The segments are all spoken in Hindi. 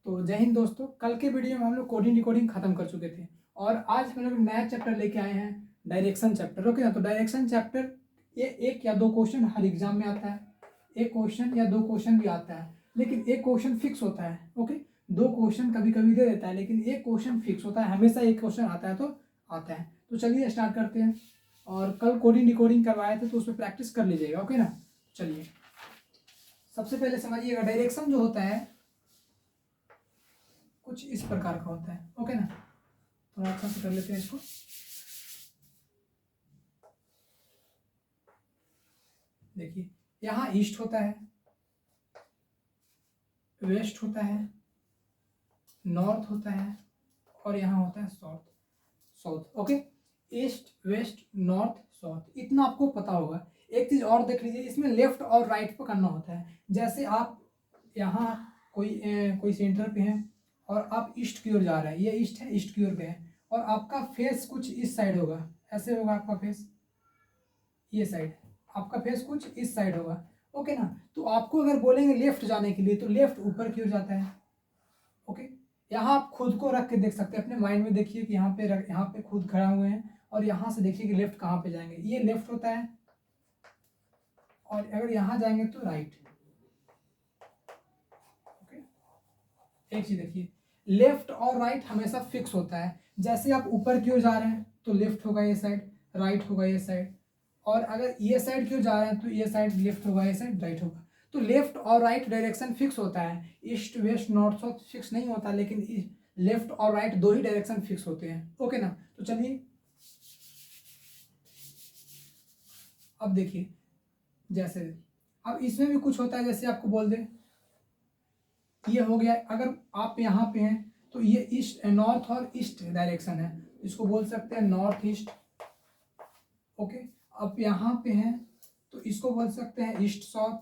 तो जय हिंद दोस्तों। कल के वीडियो में हम लोग कोडिंग डिकोडिंग खत्म कर चुके थे और आज हम लोग नया चैप्टर लेके आए हैं, डायरेक्शन चैप्टर। ओके ना। तो डायरेक्शन चैप्टर ये एक या दो क्वेश्चन हर एग्जाम में आता है, एक क्वेश्चन या दो क्वेश्चन भी आता है, लेकिन एक क्वेश्चन फिक्स होता है। ओके, दो क्वेश्चन कभी कभी दे देता है, लेकिन एक क्वेश्चन फिक्स होता है, हमेशा एक क्वेश्चन आता है तो आता है। तो चलिए स्टार्ट करते हैं। और कल कोडिंग डिकोडिंग करवाए थे तो उस पर प्रैक्टिस कर लीजिएगा। ओके ना। चलिए सबसे पहले समझिएगा, डायरेक्शन जो होता है कुछ इस प्रकार का होता है। ओके ना। थोड़ा अच्छा से कर लेते हैं इसको। देखिए, यहाँ ईस्ट होता है, वेस्ट होता है, नॉर्थ होता है और यहाँ होता है south. Okay, east west north south, इतना आपको पता होगा। एक चीज और देख लीजिए, इसमें लेफ्ट और राइट पे करना होता है। जैसे आप यहाँ कोई सेंटर पे हैं और आप ईस्ट की ओर जा रहे हैं, ये ईस्ट है, ईस्ट की ओर पे है, और आपका फेस कुछ इस साइड होगा, ऐसे होगा आपका फेस, ये साइड, आपका फेस कुछ इस साइड होगा। ओके ना। तो आपको अगर बोलेंगे लेफ्ट जाने के लिए तो लेफ्ट ऊपर की ओर जाता है। ओके, यहाँ आप खुद को रख के देख सकते हैं, अपने माइंड में देखिए कि यहाँ पे खुद खड़ा हुए हैं और यहाँ से देखिए कि लेफ्ट कहाँ पे जाएंगे, ये लेफ्ट होता है। और अगर यहाँ जाएंगे तो राइट। ओके, एक चीज देखिए, लेफ्ट और राइट हमेशा फिक्स होता है। जैसे आप ऊपर की ओर जा रहे हैं तो लेफ्ट होगा ये साइड, राइट होगा ये साइड, और अगर ये साइड क्यों जा रहे हैं तो ये साइड लेफ्ट होगा, ये साइड राइट होगा। तो लेफ्ट और राइट डायरेक्शन फिक्स होता है, east west north south fix नहीं होता, लेकिन लेफ्ट और राइट दो ही डायरेक्शन फिक्स होते हैं। ओके ना। तो चलिए अब देखिए, जैसे अब इसमें भी कुछ होता है, जैसे आपको बोल दे ये हो गया, अगर आप यहाँ पे हैं तो ये ईस्ट नॉर्थ और ईस्ट डायरेक्शन है, इसको बोल सकते हैं नॉर्थ ईस्ट। ओके, अब यहाँ पे हैं तो इसको बोल सकते हैं ईस्ट साउथ।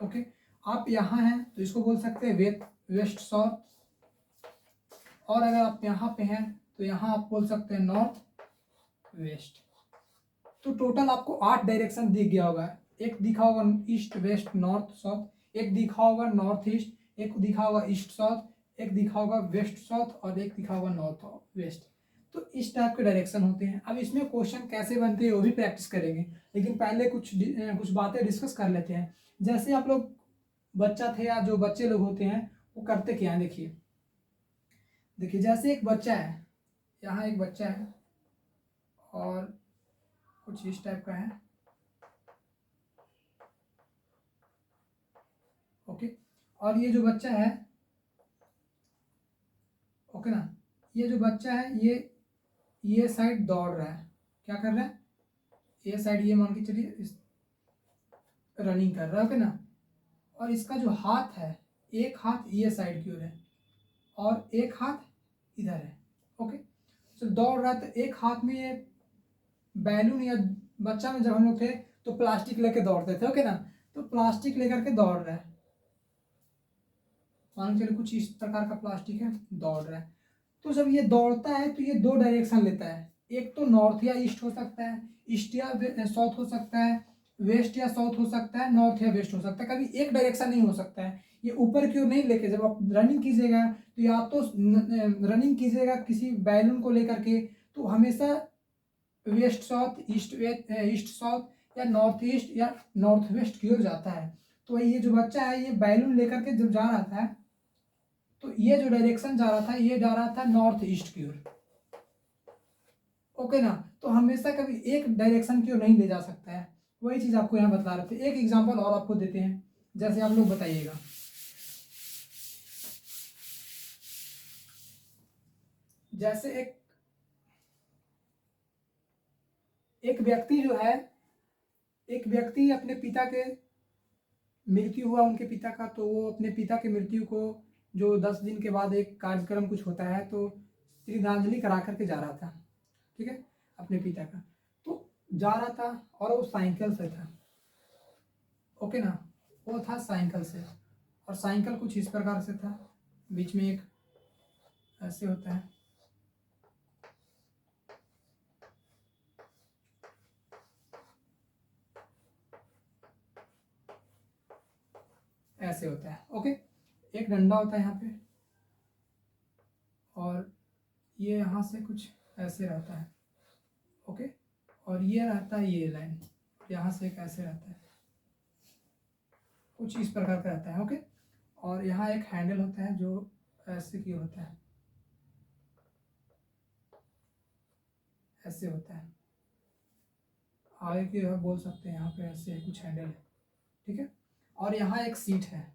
ओके, आप यहाँ हैं तो इसको बोल सकते हैं वेस्ट साउथ। और अगर आप यहाँ पे हैं तो यहाँ आप बोल सकते हैं नॉर्थ वेस्ट। तो टोटल आपको 8 डायरेक्शन दिख गया होगा। एक दिखा होगा ईस्ट वेस्ट नॉर्थ साउथ, एक दिखा होगा नॉर्थ ईस्ट, एक दिखा होगा ईस्ट साउथ, एक दिखा होगा वेस्ट साउथ और एक दिखा होगा नॉर्थ वेस्ट। तो इस टाइप के डायरेक्शन होते हैं। अब इसमें क्वेश्चन कैसे बनते हैं वो भी प्रैक्टिस करेंगे, लेकिन पहले कुछ बातें डिस्कस कर लेते हैं। जैसे आप लोग बच्चा थे या जो बच्चे लोग होते हैं वो करते क्या है, देखिए देखिए, जैसे एक बच्चा है, यहाँ एक बच्चा है और कुछ इस टाइप का है। ओके, और ये जो बच्चा है, ओके ना, ये जो बच्चा है ये साइड दौड़ रहा है, क्या कर रहा है, ये साइड, ये मान के चलिए रनिंग कर रहा है। ओके ना। और इसका जो हाथ है, एक हाथ ये साइड की ओर है और एक हाथ इधर है। ओके, तो दौड़ रहा है तो एक हाथ में ये बैलून, या बच्चा में जब हम लोग थे तो प्लास्टिक लेके दौड़ते थे। ओके ना। तो प्लास्टिक लेकर के दौड़ रहा है, मान के चलिए कुछ इस प्रकार का प्लास्टिक है, दौड़ रहा है। तो जब ये दौड़ता है तो ये दो डायरेक्शन लेता है, एक तो नॉर्थ या ईस्ट हो सकता है, ईस्ट या साउथ हो सकता है, वेस्ट या साउथ हो सकता है, नॉर्थ या वेस्ट हो सकता है। कभी एक डायरेक्शन नहीं हो सकता है। ये ऊपर की ओर नहीं लेके, जब आप रनिंग कीजिएगा तो या तो रनिंग कीजिएगा किसी बैलून को लेकर के तो हमेशा वेस्ट साउथ, ईस्ट साउथ या नॉर्थ ईस्ट या नॉर्थ वेस्ट की ओर जाता है। तो ये जो बच्चा है ये बैलून लेकर के जब जा रहा था तो ये जो डायरेक्शन जा रहा था ये जा रहा था नॉर्थ ईस्ट की ओर। ओके ना। तो हमेशा कभी एक डायरेक्शन की ओर नहीं ले जा सकता है, वही चीज आपको यहाँ बता रहे थे। एक एग्जांपल और आपको देते हैं, जैसे आप लोग बताइएगा। जैसे एक व्यक्ति जो है, एक व्यक्ति अपने पिता के मृत्यु हुआ उनके पिता का, तो वो अपने पिता के मृत्यु को जो 10 दिन के बाद एक कार्यक्रम कुछ होता है तो श्रद्धांजलि करा करके जा रहा था, ठीक है, अपने पिता का। तो जा रहा था और वो साइकिल से था। ओके ना, वो था साइकिल से, और साइकिल कुछ इस प्रकार से था, बीच में एक ऐसे होता है। ऐसे होता है। ओके, एक डंडा होता है यहाँ पे, और ये यहाँ से कुछ ऐसे रहता है। ओके, और ये रहता है ये लाइन, यहाँ से एक ऐसे रहता है, कुछ इस प्रकार का रहता है। ओके, और यहाँ एक हैंडल होता है जो ऐसे की होता है, ऐसे होता है, आगे की ओर बोल सकते हैं, यहाँ पे ऐसे कुछ हैंडल है। ठीक है, और यहाँ एक सीट है।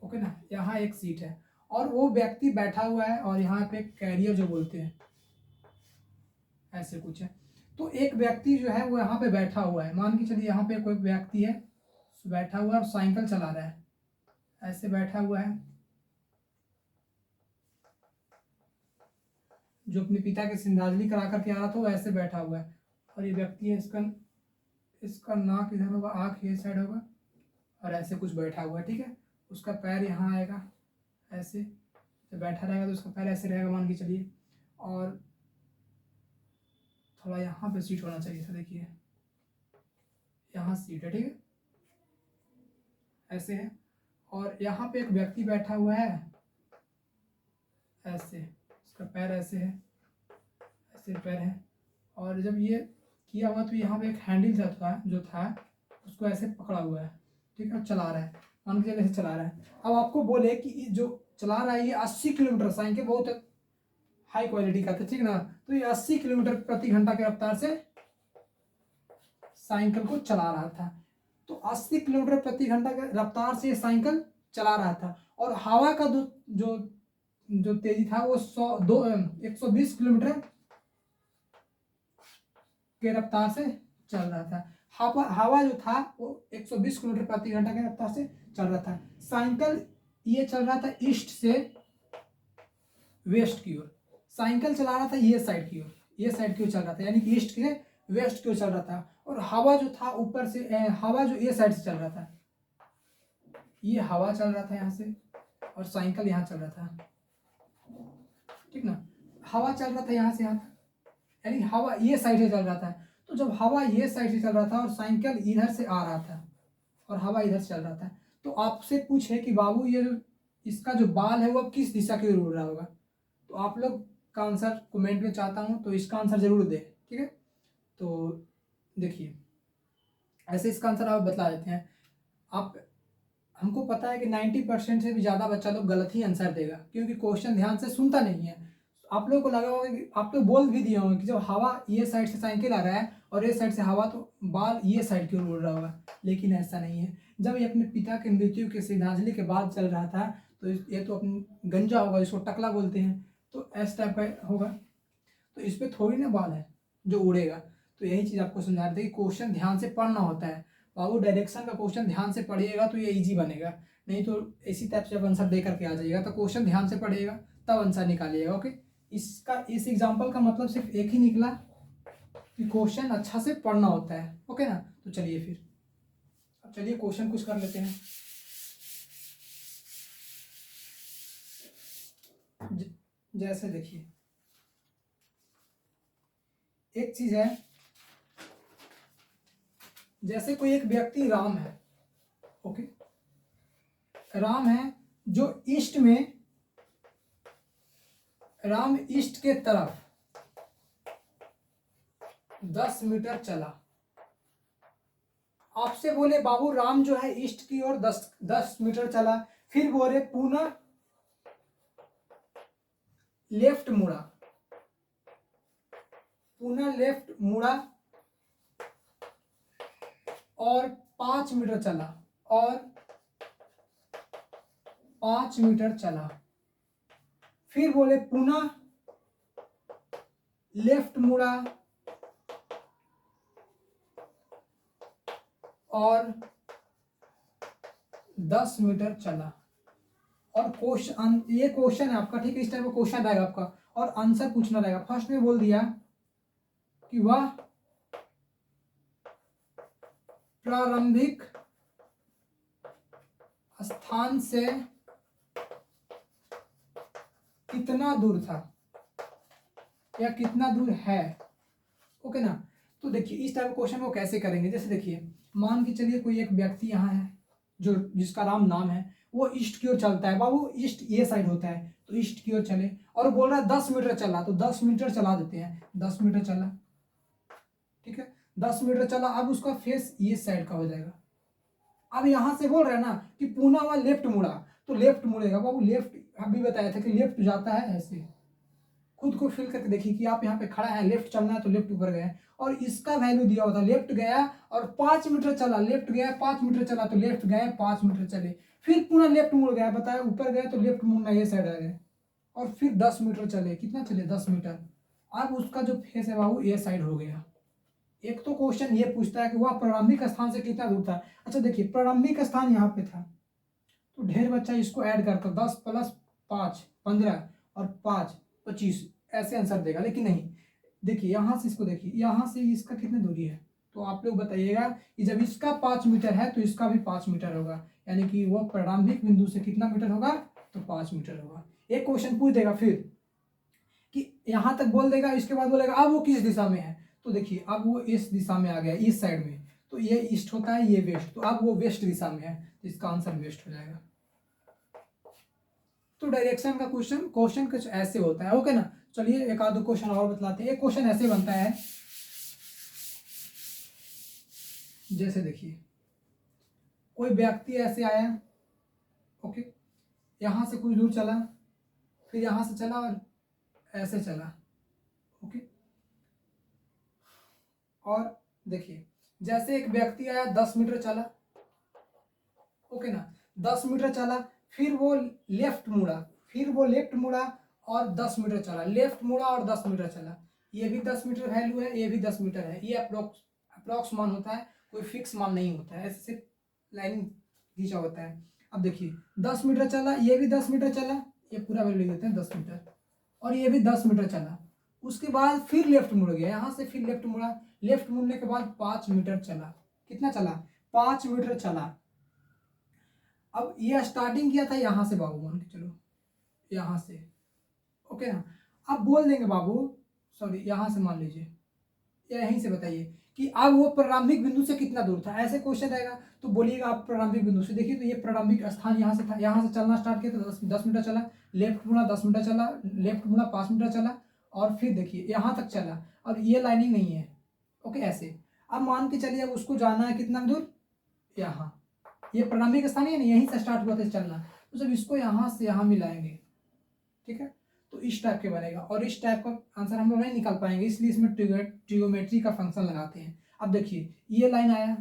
ओके ना, यहाँ एक सीट है और वो व्यक्ति बैठा हुआ है, और यहाँ पे कैरियर जो बोलते हैं, ऐसे कुछ है। तो एक व्यक्ति जो है वो यहाँ पे बैठा हुआ है, मान के चलिए यहाँ पे कोई व्यक्ति है बैठा हुआ है और साइकिल चला रहा है, ऐसे बैठा हुआ है, जो अपने पिता के श्रद्धांजलि करा करके आ रहा था वो ऐसे बैठा हुआ है, और ये व्यक्ति है, इसका नाक इधर होगा, आँख ये साइड होगा, और ऐसे कुछ बैठा हुआ है। ठीक है, उसका पैर यहाँ आएगा, ऐसे जब बैठा रहेगा तो उसका पैर ऐसे रहेगा, मान के चलिए, और थोड़ा यहाँ पे सीट होना चाहिए था, देखिए यहाँ सीट है। ठीक है, ऐसे है, और यहाँ पे एक व्यक्ति बैठा हुआ है, ऐसे उसका पैर ऐसे है, ऐसे पैर है, और जब ये किया हुआ तो यहाँ पे एक हैंडल जो था उसको ऐसे पकड़ा हुआ है। ठीक है, चला रहा है, मान के चलिए ऐसे चला रहा है। अब आपको बोले कि जो चला रहा है ये 80 किलोमीटर, साइकिल बहुत हाई क्वालिटी का था, ठीक ना, तो ये 80 किलोमीटर प्रति घंटा की रफ्तार से साइकिल को चला रहा था। तो 80 किलोमीटर प्रति घंटा की रफ्तार से साइकिल चला रहा था, और हवा का जो जो तेजी था वो 120 किलोमीटर के रफ्तार से चल रहा था। हवा जो था वो 120 किलोमीटर प्रति घंटा के रफ्तार से चल रहा था। साइकिल ये चल रहा था ईस्ट से वेस्ट की ओर, साइकिल चला रहा था ये साइड की ओर, ये साइड की ओर चल रहा था, यानी कि ईस्ट के वेस्ट की ओर चल रहा था। और हवा जो था ऊपर से हवा जो ये साइड से चल रहा था, ये हवा चल रहा था यहाँ से, और साइकिल यहाँ चल रहा था। ठीक ना, हवा चल रहा था यहाँ से यहाँ तक, यानी हवा ये साइड से चल रहा था। तो जब हवा ये साइड से चल रहा था और साइकिल इधर से आ रहा था और हवा इधर से चल रहा था, तो आपसे पूछे कि बाबू ये जो इसका जो बाल है वो अब किस दिशा की ओर उड़ रहा होगा, तो आप लोग का आंसर कमेंट में चाहता हूँ, तो इसका आंसर जरूर दे। ठीक है, तो देखिए ऐसे इसका आंसर आप बतला देते हैं। आप हमको पता है कि 90% से भी ज़्यादा बच्चा लोग गलत ही आंसर देगा, क्योंकि क्वेश्चन ध्यान से सुनता नहीं है। आप लोगों को लगा होगा कि आप लोग बोल भी दिए होंगे कि जब हवा ये साइड से साइकिल आ रहा है और ये साइड से हवा, तो बाल ये साइड की ओर उड़ रहा होगा, लेकिन ऐसा नहीं है। जब ये अपने पिता के मृत्यु के श्रद्धांजलि के बाद चल रहा था, तो ये तो अपनी गंजा होगा, इसको टकला बोलते हैं, तो इस टाइप का होगा, तो इस पर थोड़ी ना बाल है जो उड़ेगा। तो यही चीज़ आपको समझा रहे थे कि क्वेश्चन ध्यान से पढ़ना होता है। बाबू डायरेक्शन का क्वेश्चन ध्यान से पढ़िएगा तो ये इजी बनेगा, नहीं तो इसी टाइप से जब आंसर दे करके आ जाइएगा, तो क्वेश्चन ध्यान से पढ़िएगा तब आंसर निकालिएगा। ओके, इस एग्जाम्पल का मतलब सिर्फ एक ही निकला कि क्वेश्चन अच्छा से पढ़ना होता है। ओके ना, तो चलिए फिर अब चलिए क्वेश्चन कुछ कर लेते हैं। जैसे देखिए एक चीज है, जैसे कोई एक व्यक्ति राम है। ओके, राम है जो ईस्ट में, राम ईस्ट के तरफ 10 मीटर चला। आपसे बोले बाबू राम जो है ईस्ट की ओर 10 मीटर चला, फिर बोले पुनः लेफ्ट मुड़ा, पुनः लेफ्ट मुड़ा और 5 मीटर चला, और 5 मीटर चला, फिर बोले पुनः लेफ्ट मुड़ा और 10 मीटर चला। और क्वेश्चन, ये क्वेश्चन है आपका, ठीक है, इस टाइप का क्वेश्चन रहेगा आपका और आंसर पूछना रहेगा। फर्स्ट में बोल दिया कि वह प्रारंभिक स्थान से कितना दूर था या कितना दूर है। ओके ना, तो देखिए इस टाइप के क्वेश्चन को कैसे करेंगे। जैसे देखिए मान के चलिए कोई एक व्यक्ति यहाँ है, जो जिसका नाम है वो ईस्ट की ओर चलता है बाबू, ईस्ट ये साइड होता है तो ईस्ट की ओर चले। और बोल रहा है 10 मीटर चला, तो 10 मीटर चला देते हैं, 10 मीटर चला, ठीक है 10 मीटर चला। अब उसका फेस ये साइड का हो जाएगा। अब यहाँ से बोल रहे हैं ना कि पुनः हुआ लेफ्ट मुड़ा, तो लेफ्ट मुड़ेगा बाबू, लेफ्ट अभी बताया था कि लेफ्ट जाता है ऐसे। खुद को फील करके देखिए कि आप यहाँ पे खड़ा है, लेफ्ट चलना है तो लेफ्ट ऊपर गए, और इसका वैल्यू दिया हुआ था लेफ्ट गया और 5 मीटर चला, लेफ्ट गया 5 मीटर चला तो लेफ्ट गए 5 मीटर चले, फिर पुनः लेफ्ट मुड़ गया, बताया ऊपर गया तो लेफ्ट मुड़ना ये साइड आ गया, और फिर 10 मीटर चले, कितना चले 10 मीटर। अब उसका जो फेस है बाबू ये साइड हो गया। एक तो क्वेश्चन ये पूछता है कि वह प्रारंभिक स्थान से कितना दूर था। अच्छा देखिए प्रारंभिक स्थान यहाँ पे था, तो ढेर बच्चा इसको ऐड करता 10 + 5 15 और 5 25 ऐसे आंसर देगा, लेकिन नहीं। देखिए यहाँ से इसको देखिए, यहाँ से इसका कितनी दूरी है, तो आप लोग बताइएगा कि जब इसका 5 मीटर है तो इसका भी 5 मीटर होगा, यानी कि वह प्रारंभिक बिंदु से कितना मीटर होगा, तो 5 मीटर होगा। एक क्वेश्चन पूछ देगा फिर कि यहाँ तक बोल देगा, इसके बाद बोलेगा अब वो किस दिशा में है, तो देखिए अब वो इस दिशा में आ गया, इस साइड में, तो ये ईस्ट होता है ये वेस्ट, तो अब वो वेस्ट दिशा में है, तो इसका आंसर वेस्ट हो जाएगा। तो डायरेक्शन का क्वेश्चन कुछ ऐसे होता है, ओके ना। चलिए एक आध क्वेश्चन और बतलाते हैं। एक क्वेश्चन ऐसे बनता है, जैसे देखिए कोई व्यक्ति ऐसे आया, ओके, यहाँ से कुछ दूर चला, फिर यहाँ से चला और ऐसे चला, ओके। और देखिए जैसे एक व्यक्ति आया 10 मीटर चला, ओके ना, 10 मीटर चला, फिर वो लेफ्ट मुड़ा, फिर वो लेफ्ट मुड़ा और 10 मीटर चला, लेफ्ट मुड़ा और 10 मीटर चला। ये भी 10 मीटर वैल्यू है, ये भी 10 मीटर है, ये अप्रोक्स मान होता है, कोई फिक्स मान नहीं होता है, ऐसे सिर्फ लाइन खींचा होता है। अब देखिए 10 मीटर चला, ये भी 10 मीटर चला, ये पूरा वैल्यू देते हैं 10 मीटर, और ये भी 10 मीटर चला। उसके बाद फिर लेफ्ट मुड़ गया, यहाँ से फिर लेफ्ट मुड़ा, लेफ्ट मुड़ने के बाद 5 मीटर चला, कितना चला 5 मीटर चला। अब ये स्टार्टिंग किया था यहाँ से बाबू, मान के चलो यहाँ से, ओके ना। अब बोल देंगे बाबू, सॉरी यहाँ से मान लीजिए, यहीं से बताइए कि अब वो प्रारंभिक बिंदु से कितना दूर था, ऐसे क्वेश्चन रहेगा तो बोलिएगा आप प्रारंभिक बिंदु से। देखिए तो ये प्रारंभिक स्थान यहाँ से था, यहाँ से चलना स्टार्ट किया तो 10 मीटर चला, लेफ्ट मुड़ा 10 मीटर चला, लेफ्ट मुड़ा 5 मीटर चला, और फिर देखिए यहाँ तक चला। अब ये लाइनिंग नहीं है, ओके ऐसे। अब मान के चलिए अब उसको जाना है कितना दूर, यहाँ, ये प्रारंभिक स्थान है ना, यहीं से स्टार्ट हुआ था चलना, तो जब इसको यहाँ से यहाँ मिलाएंगे, ठीक है, तो इस टाइप के बनेगा, और इस टाइप का आंसर हम लोग नहीं निकाल पाएंगे, इसलिए इसमें ट्रिगोमेट्री का फंक्शन लगाते हैं। अब देखिए ये लाइन आया,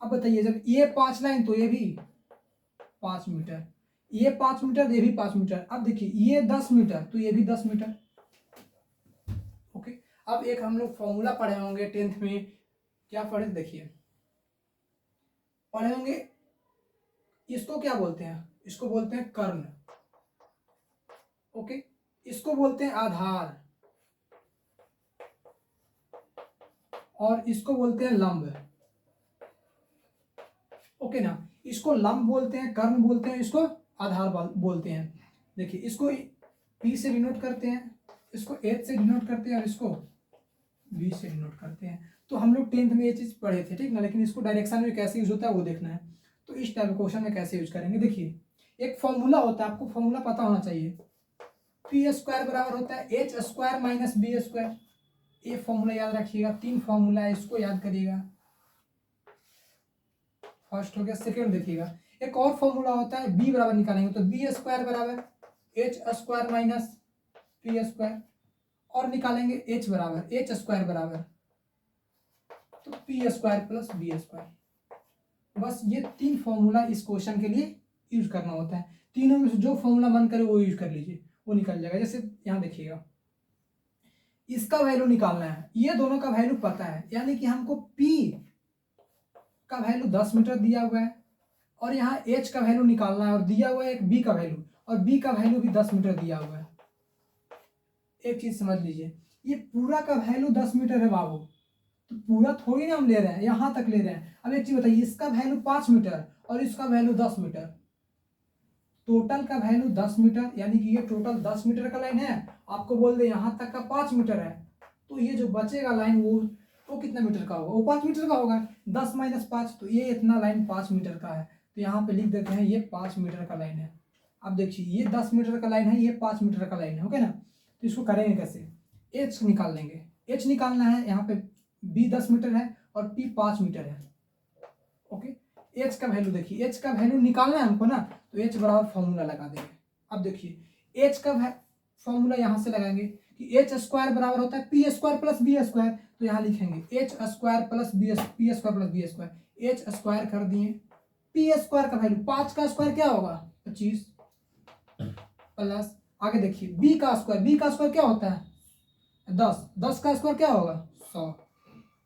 अब बताइए जब ये 5 लाइन तो ये भी 5 मीटर, ये 5 मीटर ये भी 5 मीटर। अब देखिए ये 10 मीटर तो ये भी 10 मीटर, ओके। अब एक हम लोग फॉर्मूला पढ़े होंगे 10th में, क्या पढ़े देखिए, पढ़े होंगे, इसको क्या बोलते हैं, इसको बोलते हैं कर्ण, ओके, इसको बोलते हैं आधार, और इसको बोलते हैं लंब, ओके ना। इसको लंब बोलते हैं, कर्ण बोलते हैं, इसको आधार बोलते हैं। देखिए इसको P से डिनोट करते हैं, इसको H से डिनोट करते हैं, और इसको B से डिनोट करते हैं। तो हम लोग 10th में ये चीज़ पढ़े थे, ठीक ना, लेकिन इसको डायरेक्शन में कैसे यूज होता है वो देखना है। तो इस टाइप क्वेश्चन में कैसे यूज करेंगे, देखिए एक फॉर्मूला होता है, आपको फॉर्मूला पता होना चाहिए, P² बराबर होता है H² - B²। ये फॉर्मूला याद रखिएगा, 3 फॉर्मूला है, इसको याद करिएगा। फर्स्ट हो गया, सेकेंड देखिएगा, एक और फॉर्मूला होता है, B बराबर निकालेंगे तो B² बराबर H² - P², और निकालेंगे H बराबर H² बराबर तो P² + B²। बस ये 3 फॉर्मूला इस क्वेश्चन के लिए यूज करना होता है, तीनों में से जो फॉर्मूला मन करे वो यूज कर लीजिए, वो निकल जाएगा। जैसे यहाँ देखिएगा, इसका वैल्यू निकालना है, ये दोनों का वैल्यू पता है, यानी कि हमको P का वैल्यू 10 मीटर दिया हुआ है, और यहाँ H का वैल्यू निकालना है, और दिया हुआ है एक B का वैल्यू, और B का वैल्यू भी 10 मीटर दिया हुआ है। एक चीज समझ लीजिए, ये पूरा का वैल्यू 10 मीटर है बाबू, तो पूरा थोड़ी ना हम ले रहे हैं, यहाँ तक ले रहे हैं। अब एक चीज बताइए, इसका वैल्यू 5 मीटर और इसका वैल्यू 10 मीटर, टोटल का वैल्यू 10 मीटर, यानी कि ये टोटल 10 मीटर का लाइन है, आपको बोल दे यहाँ तक का 5 मीटर है, तो ये जो बचेगा लाइन वो वो कितना मीटर का होगा, वो 5 मीटर का होगा। 10 - 5, तो ये इतना लाइन 5 मीटर का है, तो यहाँ पे लिख देते हैं ये 5 मीटर का लाइन है। अब देखिए ये 10 मीटर का लाइन है, ये 5 मीटर का लाइन है, ओके ना। तो इसको करेंगे कैसे, एच निकाल लेंगे। एच निकालना है, यहाँ पे बी 10 मीटर है और पी 5 मीटर है, ओके। एच का वैल्यू देखिए, एच का वैल्यू निकालना है हमको ना, तो एच बराबर फॉर्मूला लगा देंगे। अब देखिए एच का फॉर्मूला यहाँ से लगाएंगे कि एच स्क्वायर बराबर होता है p square plus b square, तो यहाँ लिखेंगे h square plus b p square plus b square. H square कर दिए, पी स्क्वायर का वैल्यू 5 का स्क्वायर क्या होगा 25, प्लस आगे देखिए बी का स्क्वायर क्या होता है 10, 10 का स्क्वायर क्या होगा 100।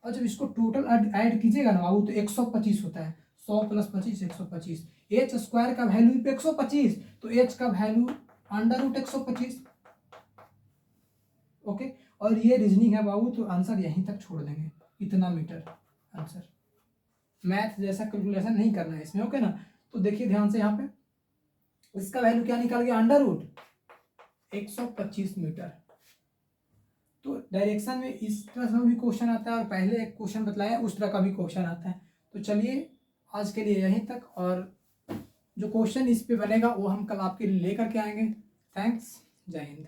और जब इसको टोटल ऐड कीजिएगा ना बाबू, तो 125 होता है। 100 + 25 125। एच स्क्वायर का वैल्यू 125, तो एच का वैल्यू √125, ओके। और ये रीजनिंग है बाबू, तो आंसर यहीं तक छोड़ देंगे, इतना मीटर आंसर। मैथ जैसा कैलकुलेशन नहीं करना है इसमें, ओके ना। तो देखिए ध्यान से, यहाँ पे इसका वैल्यू क्या निकाल गया, √125 मीटर। तो डायरेक्शन में इस तरह से भी क्वेश्चन आता है, और पहले एक क्वेश्चन बतलाया उस तरह का भी क्वेश्चन आता है। तो चलिए आज के लिए यहीं तक, और जो क्वेश्चन इस पे बनेगा वो हम कल आपके लिए लेकर के आएंगे। थैंक्स, जय हिंद।